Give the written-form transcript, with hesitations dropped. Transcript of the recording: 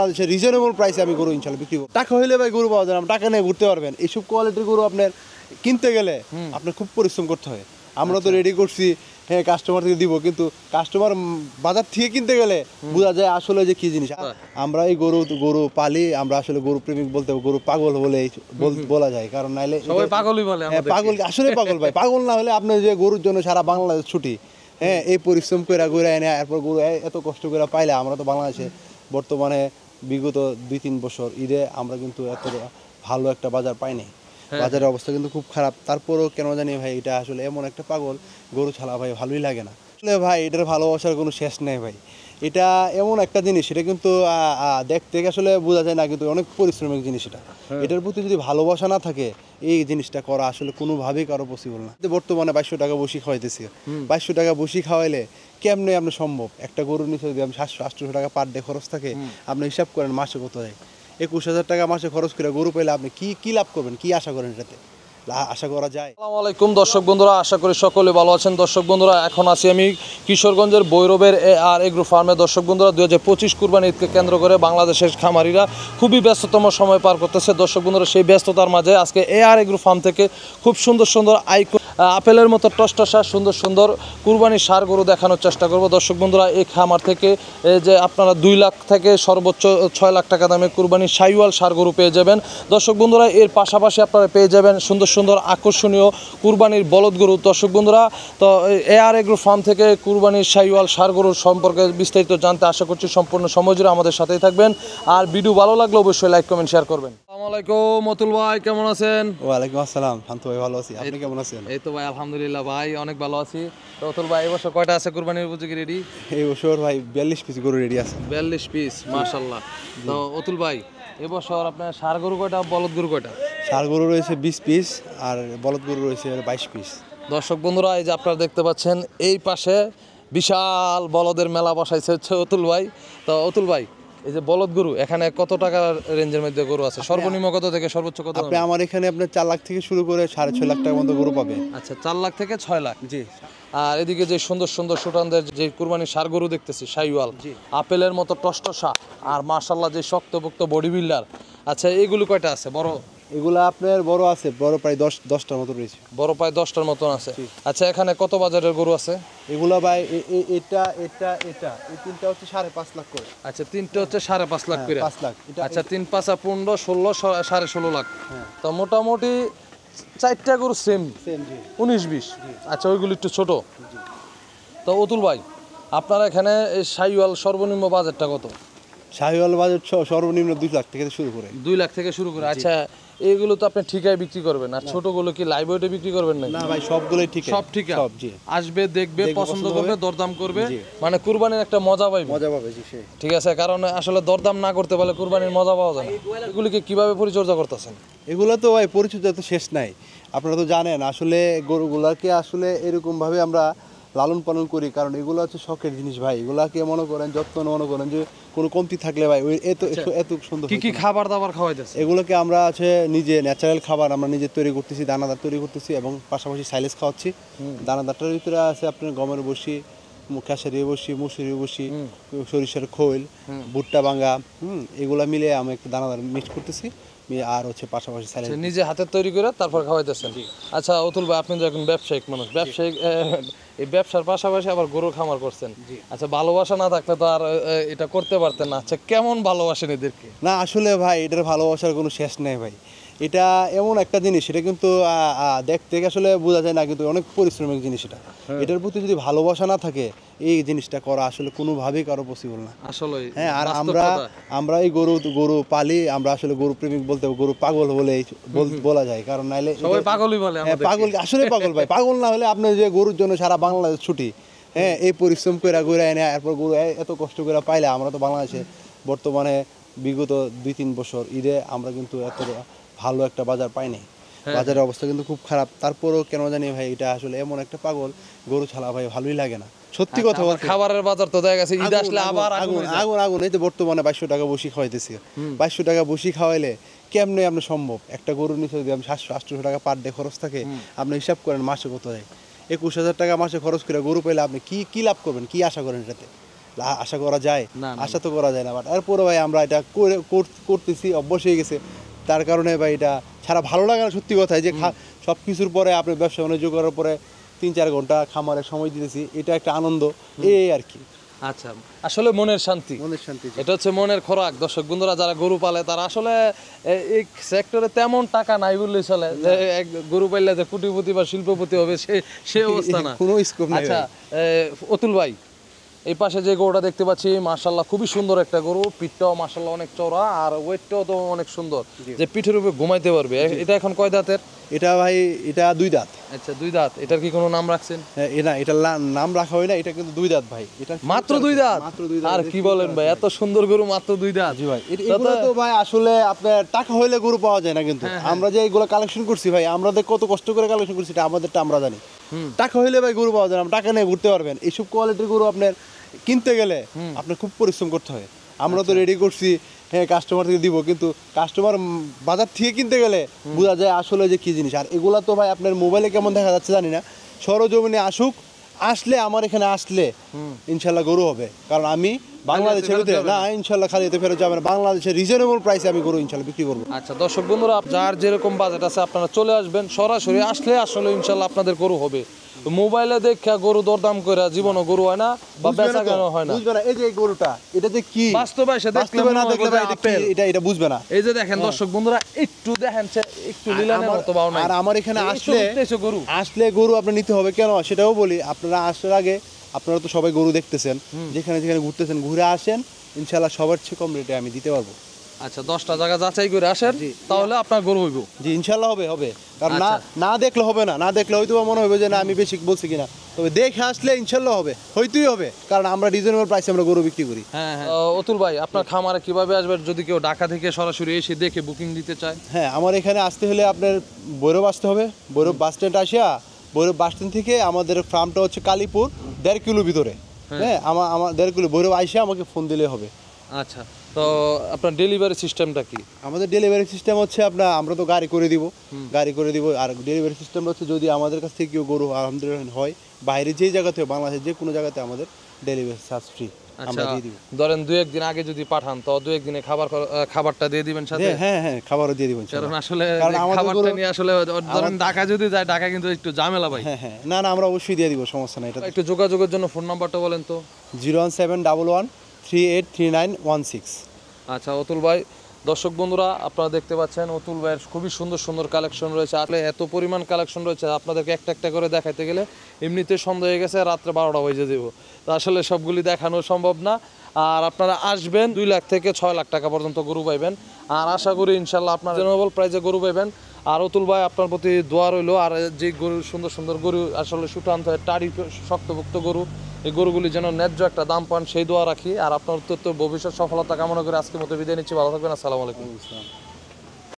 বাংলাদেশের রিজনেবল প্রাইসে আমি গরু ইনশাল্লাহ বিক্রি করব। টাকা হইলে ভাই গরু পাওয়া যায় না, টাকা নিয়ে ঘুরতে পারবেন। এইসব কোয়ালিটির গরু আপনার কিনতে গেলে আপনার খুব পরিশ্রম করতে হয়। আমরা তো রেডি করছি, হ্যাঁ কাস্টমার থেকে দিব, কিন্তু কাস্টমার বাজার থেকে কিনতে গেলে বোঝা যায় আসলে যে কি জিনিস। আমরা এই গরু পালি, আমরা আসলে গরু প্রেমিক বলতে গরু পাগল বলে বলা যায়, কারণ নাইলে সবাই পাগলই বলে। পাগল আসলে পাগল ভাই, পাগল না হলে আপনি যে গরুর জন্য সারা বাংলাদেশ ছুটি, হ্যাঁ এই পরিশ্রম করে ঘুরে এনে এরপর গরু এত কষ্ট করে পাইলে। আমরা তো বাংলাদেশে বর্তমানে বিগত 2-3 বছর ঈদে আমরা কিন্তু এত ভালো একটা বাজার পাইনি। বাজারের অবস্থা কিন্তু খুব খারাপ। তারপরও কেন জানি ভাই এটা আসলে এমন একটা পাগল, গরু ছাড়া ভাই ভালোই লাগে না আসলে ভাই। এটার ভালোবাসার কোনো শেষ নেই ভাই। এটা এমন একটা জিনিস, এটা কিন্তু দেখতে আসলে বোঝা যায় না, কিন্তু অনেক পরিশ্রমিক জিনিস এটা। এটার প্রতি যদি ভালোবাসা না থাকে, এই জিনিসটা করা আসলে কোনোভাবেই কারো পসিবল না। বর্তমানে 2200 টাকা বসি খাওয়াইতেছি, 2200 টাকা বসি খাওয়াইলে কেমনে আপনি সম্ভব? একটা গরুর নিচে যদি 700-800 টাকা পার ডে খরচ থাকে, আপনি হিসাব করেন মাসে কত যায়। 21,000 টাকা মাসে খরচ করে গরু পেলে আপনি কি লাভ করবেন, কি আশা করেন এটাতে? আশা করা যায়? আসসালামু আলাইকুম দর্শক বন্ধুরা, আশা করি সকলে ভালো আছেন। দর্শক বন্ধুরা, এখন আছি আমি কিশোরগঞ্জের ভৈরবের AR এগ্রো ফার্মে। দর্শক বন্ধুরা, 2025 কুরবানি ঈদকে কেন্দ্র করে বাংলাদেশের খামারিরা খুবই ব্যস্ততম সময় পার করতেছে। দর্শক বন্ধুরা, সেই ব্যস্ততার মাঝে আজকে AR এগ্রো ফার্ম থেকে খুব সুন্দর সুন্দর আপেলের মতো টসটসা সুন্দর সুন্দর কুরবানির ষাঁড় গরু দেখানোর চেষ্টা করব। দর্শক বন্ধুরা, এই খামার থেকে যে আপনারা 2 লাখ থেকে সর্বোচ্চ 6 লাখ টাকা দামে কুরবানির শাহিওয়াল ষাঁড় গরু পেয়ে যাবেন। দর্শক বন্ধুরা, এর পাশাপাশি আপনারা পেয়ে যাবেন সুন্দর সুন্দর আকর্ষণীয় কুরবানির বলদ গরু। দর্শক বন্ধুরা, তো AR এগ্রো ফার্ম থেকে কুরবানির শাহিওয়াল ষাঁড় গরুর সম্পর্কে বিস্তারিত জানতে আশা করছি সম্পূর্ণ সময় জুড়ে আমাদের সাথেই থাকবেন। আর ভিডিও ভালো লাগলে অবশ্যই লাইক কমেন্ট শেয়ার করবেন। আসসালামু আলাইকুম অতুল ভাই, কেমন আছেন? ওয়ালাইকুম আসসালাম শান্ত ভাই, ভালো আছি। আপনি কেমন আছেন? এই তো ভাই আলহামদুলিল্লাহ ভাই, অনেক ভালো আছি। তো অতুল ভাই, এই বছর কয়টা আছে কুরবানির উপযোগী রেডি? এই বছর ভাই 42 পিস গরু রেডি আছে। 42 পিস, মাশাআল্লাহ। তো অতুল ভাই, এবছর আপনার ষাঁড় গরু কয়টা, বলদ গরু কয়টা? ষাঁড় গরু রয়েছে 20 পিস আর বলদ গরু রয়েছে 22 পিস। দর্শক বন্ধুরা, এই যে আপনারা দেখতে পাচ্ছেন এই পাশে বিশাল বলদের মেলা বসাইছে হচ্ছে অতুল ভাই। তো অতুল ভাই, এই যে বলদ গরু, এখানে কত টাকার রেঞ্জের মধ্যে গরু আছে? সর্বনিম্ন কত থেকে সর্বোচ্চ কত? আপনি আমার এখানে আপনার 4 লাখ থেকে শুরু করে 6.5 লাখ টাকার মতো গরু পাবে। আচ্ছা, 4 লাখ থেকে 6 লাখ। জি। আর এদিকে যে সুন্দর সুন্দর সুটানদের যে কুরবানির ষাঁড় গরু দেখতেছি শাহিওয়াল, আপেলের মতো টসটসা আর মাশাআল্লাহ যে শক্তপোক্ত বডি বিল্ডার। আচ্ছা, এইগুলো কয়টা আছে বড়? এগুলা আপনার বড় আছে, বড় প্রায় 10টার মতো রয়েছে। বড় প্রায় 10টার মতন আছে। আচ্ছা, এখানে কত বাজারের গরু আছে? এগুলা ভাই এটা এই তিনটা হচ্ছে 5.5 লাখ করে। আচ্ছা, তিনটে হচ্ছে 5.5 লাখ করে। 5 লাখ। আচ্ছা, 3 5 15 16 16.5 লাখ। তো মোটামুটি 4টা গরু সেম জি। 19-20। আচ্ছা, ওইগুলো একটু ছোট। তো অতুল ভাই, আপনার এখানে এই শাহিওয়াল সর্বনিম্ন বাজারটা কত? শাহিওয়াল বাজার সর্বনিম্ন 2 লাখ থেকে শুরু করে। 2 লাখ থেকে শুরু করে। আচ্ছা, এইগুলো তো আপনি ঠিকায় বিক্রি করবেন, আর ছোটগুলো কি লাইভ ওয়েটে বিক্রি করবেন নাকি? না ভাই, সবগুলোই ঠিক। সব ঠিক সব, জি। আসবে, দেখবে, পছন্দ করবে, দরদাম করবে, জি। মানে কুরবানির একটা মজা পাইবে। মজা পাবে, জি সেই। ঠিক আছে, কারণ আসলে দরদাম না করতে পারলে কুরবানির মজা পাওয়া যায় না। এগুলিকে কিভাবে পরিচর্যা করতেছেন? এগুলো তো ভাই পরিচর্যা তো শেষ নাই। আপনারা তো জানেন আসলে গরুগুলাকে আসলে এরকমভাবে আমরা লালন পালন করি, কারণ এগুলো হচ্ছে শখের জিনিস ভাই। এগুলাকে মনে করেন যত্ন মনে করেন যে কোনো কমতি থাকলে ভাই ওই এত সুন্দর। কি খাবার দাবার খাওয়াইতেছে? এগুলোকে আমরা আছে নিজে ন্যাচারাল খাবার আমরা নিজে তৈরি করতেছি, দানাদার তৈরি করতেছি এবং পাশাপাশি সাইলেজ খাওয়াচ্ছি। দানাদারটার ভিতরে আছে আপনার গমের বসি, খেসারি বসি, মুসুরি বসি, সরিষার খোল, ভুট্টা ভাঙা, এগুলা মিলে আমি একটু দানাদার মিক্স করতেছি। আর হচ্ছে পাশাপাশি সাইলেজ নিজে হাতে তৈরি করে তারপর খাওয়াইতেছেন। আচ্ছা অতুল ভাই, আপনি যখন ব্যবসায়িক মানুষ, ব্যবসায়িক এই ব্যবসার পাশাপাশি আবার গরু খামার করছেন। আচ্ছা, ভালোবাসা না থাকলে তো আর এটা করতে পারতেন না। আচ্ছা, কেমন ভালোবাসেন এদেরকে? না আসলে ভাই এটার ভালোবাসার কোনো শেষ নেই ভাই। এটা এমন একটা জিনিস, এটা কিন্তু দেখতে আসলে বোঝা যায় না, কিন্তু অনেক পরিশ্রমিক জিনিস এটা। এটার প্রতি যদি ভালোবাসা না থাকে, এই জিনিসটা করা আসলে কোনোভাবেই কারো পসিবল না আসলে। হ্যাঁ, আর আমরা এই গরু পালি, আমরা আসলে গরু প্রেমিক বলতে গরু পাগল বলে বলা যায়, কারণ নাইলে সবাই পাগলই বলে। হ্যাঁ, পাগল আসলে পাগল ভাই। পাগল না হলে আপনি যে গরুর জন্য সারা বাংলাদেশ ছুটি, হ্যাঁ এই পরিশ্রম করে ঘুরে এনে এরপর গরু এত কষ্ট করে পাইলে। আমরা তো বাংলাদেশে বর্তমানে বিগত 2-3 বছর ঈদে আমরা কিন্তু এত ভালো একটা বাজার পাইনি। বাজারের অবস্থা কিন্তু খুব খারাপ। তারপরও কেন জানি ভাই এটা আসলে এমন একটা পাগল, গরু ছাড়া ভাই ভালোই লাগে না, সত্যি কথা বলতে। খাবারের বাজার তো দেখা গেছে ঈদ আসলে আবার আগুন। এই তো বর্তমানে 2200 টাকা বসি খাওয়াইতেছি। 2200 টাকা বসি খাওয়াইলে কেমনে আপনি সম্ভব? একটা গরুর নিচে যদি 700-800 টাকা পার ডে খরচ থাকে, আপনি হিসাব করেন মাসে কত যায়। 21,000 টাকা মাসে খরচ করে গরু পেলে আপনি কি লাভ করবেন, কি আশা করেন এটাতে? আশা করা যায়? না, না, আশা তো করা যায় না, বাট এরপরে ভাই আমরা এটা করতেছি, অভ্যাস হয়ে গেছে। তার কারণে ভাই এটা ছাড়া ভালো লাগে না, সত্যি কথা। যে সব কিছুর পরে আপনি ব্যবসা বাণিজ্য করার পরে 3-4 ঘন্টা খামারে সময় দিতেছি, এটা একটা আনন্দ, এই আর কি। আচ্ছা, আসলে মনের শান্তি, মনের শান্তি। এটা হচ্ছে মনের খোরাক। দর্শক বন্ধুরা যারা গরু পালে তারা আসলে এই সেক্টরে তেমন টাকা নাই বললেই চলে, যে এক গরু পাইলে যে কোটিপতি বা শিল্পপতি হবে সে অবস্থা না, কোনো স্কোপ নাই। আচ্ছা অতুল ভাই, এই পাশে যে গরুটা দেখতে পাচ্ছি মাশাআল্লাহ খুবই সুন্দর একটা গরু, পিঠটাও মাশাআল্লাহ অনেক চওড়া আর ওয়েটটাও তো অনেক সুন্দর, যে পিঠের উপরে ঘুমাইতে পারবে। এটা এখন কয় দাঁতের? এটা ভাই এটা 2 দাঁত। আচ্ছা 2 দাঁত। এটার কি কোনো নাম রাখছেন? না, এটা নাম রাখা হয় না, এটা কিন্তু 2 দাঁত ভাই। এটা মাত্র 2 দাঁত? মাত্র 2 দাঁত। আর কি বলেন ভাই, এত সুন্দর গরু মাত্র 2 দাঁত? জি ভাই, এগুলো তো ভাই আসলে আপনার টাকা হইলে গরু পাওয়া যায় না, কিন্তু আমরা যে এগুলো কালেকশন করছি ভাই, আমাদের কত কষ্ট করে কালেকশন করছি এটা আমাদেরটা আমরা জানি। টাকা হইলে ভাই গরু পাওয়া যায় না, টাকা নিয়ে ঘুরতে পারবেন। এইসব কোয়ালিটির গরু আপনার কিনতে গেলে আপনার খুব পরিশ্রম করতে হয়। আমরা তো রেডি করছি, হ্যাঁ কাস্টমার থেকে দিব, কিন্তু কাস্টমার বাজার থেকে কিনতে গেলে বোঝা যায় আসলে যে কি জিনিস। আর এগুলা তো ভাই আপনার মোবাইলে কেমন দেখা যাচ্ছে জানি না, সরজমিনে আসলে আমার এখানে আসলে ইনশাল্লাহ গরু হবে। কারণ আমি বাংলাদেশের ভিতরে না, ইনশাল্লাহ খালি এতে ফেরত যাবে না, বাংলাদেশের রিজনেবল প্রাইসে আমি গরু ইনশাল্লাহ বিক্রি করবো। আচ্ছা দর্শক বন্ধুরা, যার যেরকম বাজেট আছে আপনারা চলে আসবেন, সরাসরি আসলে ইনশাল্লাহ আপনাদের গরু হবে। মোবাইলে দেখা গরু দরদাম করে জীবনও গরু হয় না বা বেচা কেন হয় না, বুঝবে না। এই যে গরুটা, এটা যে কি বাস্তবে এসে দেখলে না দেখলে ভাই এটা বুঝবে না। এই যে দেখেন দর্শক বন্ধুরা, একটু দেখেন একটু লিলানের মতো বাও নাই। আর আমার এখানে গরু গরু আপনি নিতে হবে কেন সেটাও বলি। আপনারা আসার আগে আপনারা তো সবাই গরু দেখতেছেন, যেখানে যেখানে ঘুরতেছেন ঘুরে আসেন, ইনশাল্লাহ সবার চেয়ে কম রেটে আমি দিতে পারবো। আচ্ছা 10টা জায়গা যাচাই করে আসেন, তাহলে আপনার গরু হইব। জি ইনশাল্লাহ হবে। কারণ না দেখলে হবে না, না দেখলে হয়তো মনে হবে যে না আমি বেশি বলছি কিনা, তবে দেখে আসলে ইনশাল্লাহ হয়তোই হবে। কারণ আমরা রিজনেবল প্রাইসে আমরা গরু বিক্রি করি। হ্যাঁ হ্যাঁ। অতুল ভাই, আপনার খামারে কিভাবে আসবে যদি কেউ ঢাকা থেকে সরাসরি এসে দেখে বুকিং দিতে চায়? হ্যাঁ, আমার এখানে আসতে হলে আপনার ভৈরব আসতে হবে। ভৈরব বাস স্ট্যান্ড আসিয়া, ভৈরব বাস স্ট্যান্ড থেকে আমাদের ফার্মটা হচ্ছে কালীপুর, 1.5 কিলো ভিতরে। হ্যাঁ, আমার 1.5 কিলো ভৈরব আইসা আমাকে ফোন দিলে হবে। আচ্ছা, তো আপনার ডেলিভারি সিস্টেমটা কি? আমাদের ডেলিভারি সিস্টেম হচ্ছে আমরা তো গাড়ি করে দিব। আর ডেলিভারি সিস্টেমটা হচ্ছে যদি আমাদের কাছ থেকে কেউ গরু আলহামদুলিল্লাহ হয়, বাইরে যেই জায়গাতে বাংলাদেশের যে কোনো জায়গাতে আমাদের ডেলিভারি চার্জ ফ্রি আমরা দিয়ে দিব। ধরেন 2-1 দিন আগে যদি পাঠান তো 2-1 দিনে খাবারটা দিয়ে দিবেন সাথে? হ্যাঁ, খাবারও দিয়ে দিবেন। কারণ আসলে খাবারটা নিয়ে আসলে ধরেন ঢাকা যদি যায়, ঢাকা কিন্তু একটু ঝামেলা ভাই। হ্যাঁ, না আমরা অবশ্যই দিয়ে দিব, সমস্যা নাই। এটা একটু যোগাযোগের জন্য ফোন নাম্বারটা বলেন তো। 01711383916। আচ্ছা অতুল ভাই, দর্শক বন্ধুরা আপনারা দেখতে পাচ্ছেন অতুল ভাইয়ের খুবই সুন্দর সুন্দর কালেকশন রয়েছে। আসলে এত পরিমাণ কালেকশন রয়েছে, আপনাদেরকে একটা একটা করে দেখাইতে গেলে এমনিতে সন্ধ্যা হয়ে গেছে, রাত্রে 12টা বেজে দেব। তো আসলে সবগুলি দেখানো সম্ভব না। আর আপনারা আসবেন 2 লাখ থেকে 6 লাখ টাকা পর্যন্ত গরু পাইবেন। আর আশা করি ইনশাল্লাহ আপনার রিজনেবল প্রাইসে গরু পাইবেন। আর অতুল ভাই আপনার প্রতি দোয়া রইল। আর যে গরু সুন্দর সুন্দর গরু আসলে সুটান্ত টাড়ি শক্তভুক্ত গরু, এই গরুগুলি যেন ন্যায্য একটা দাম পান সেই দোয়া রাখি। আর আপনার ভবিষ্যৎ সফলতা কামনা করে আজকের মতো বিদায় নিচ্ছি। ভালো থাকবেন। আসসালামু আলাইকুম।